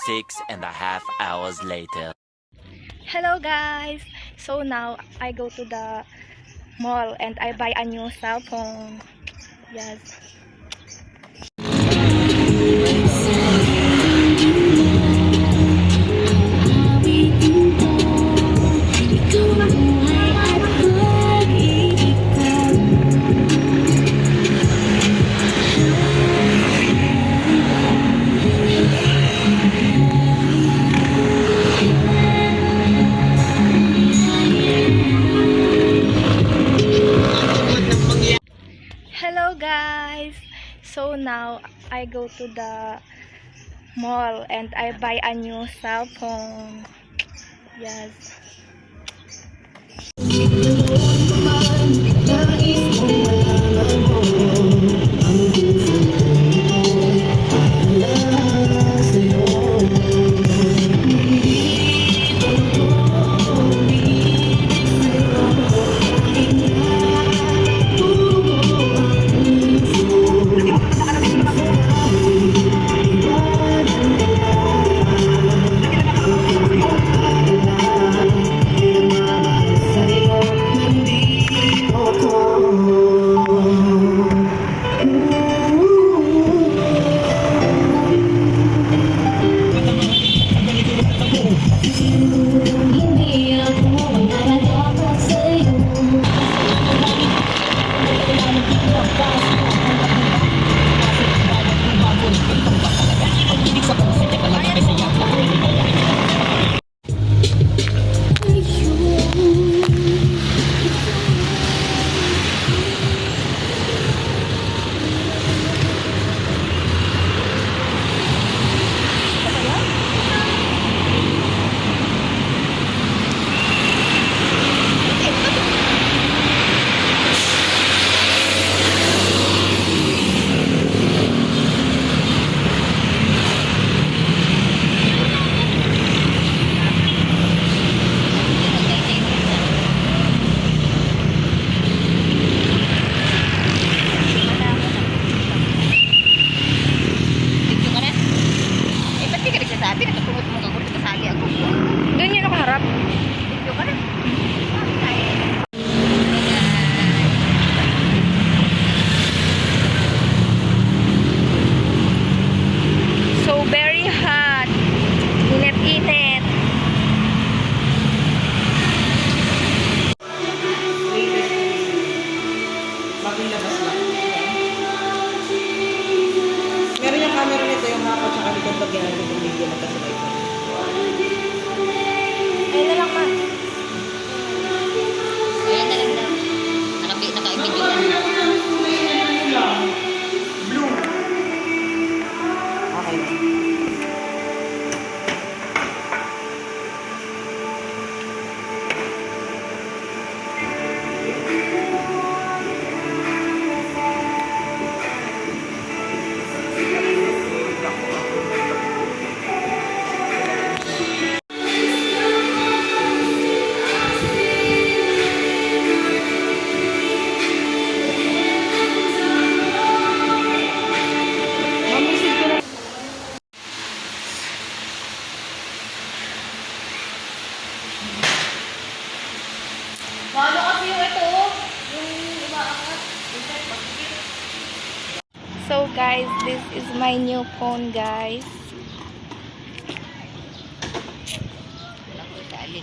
6.5 hours later. Hello guys! So now I go to the mall and I buy a new cell phone. Yes. Hello guys! So now I go to the mall and I buy a new cell phone. Yes. Doon yun nakaharap. So very hot. Init-init. Bagong labas lang. Meron yung camera nito, yung hapa tsaka likod pag ginagawa ng video magkasabay ko. Ayun na lang ma. Ayan na lang daw. Naka-video yan. Blue. Okay lang. Lalo kasi yung ito, yung umaangat. So guys, this is my new phone guys.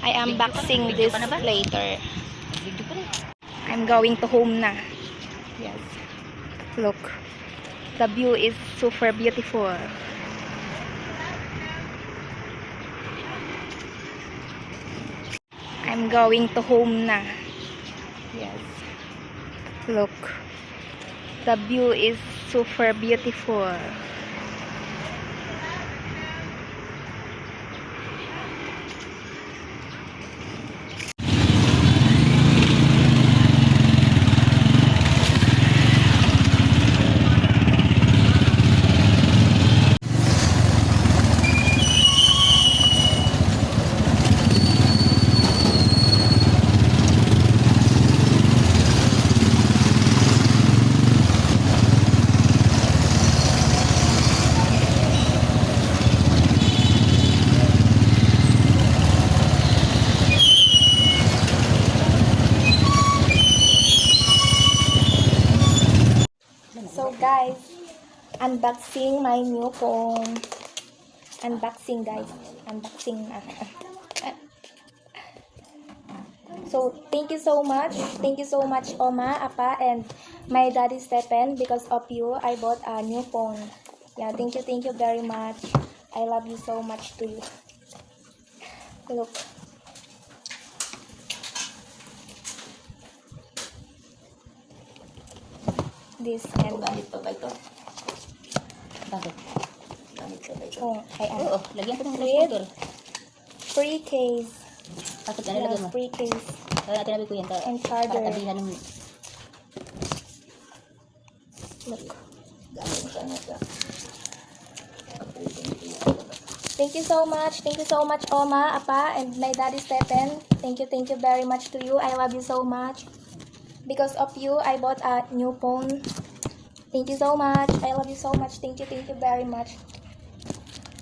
I unboxing this later. Video pa rin. I'm going to home na. Yes. Look. The view is super beautiful. I'm going to home na. Yes. Look. The view is super beautiful. unboxing my new phone. Unboxing, guys. Unboxing. So, thank you so much. Thank you so much, Oma, Apa, and my daddy Stephen. Because of you, I bought a new phone. Yeah, thank you very much. I love you so much too. Look. This and Gamit pa ba ito? Bakit? Gamit pa ba ito? oh, ayan. Oo, lagyan ko ng With scooter. free case. Bakit ano Yeah, lagyan mo? free case. Kaya natin nabi ko yan. And charger. Para tabihan ng Look. gamit ka na ka. Thank you so much. Thank you so much, Oma, Apa, and my daddy Stephen. Thank you very much to you. I love you so much. Because of you, I bought a new phone. Thank you so much. I love you so much. Thank you very much.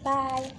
Bye.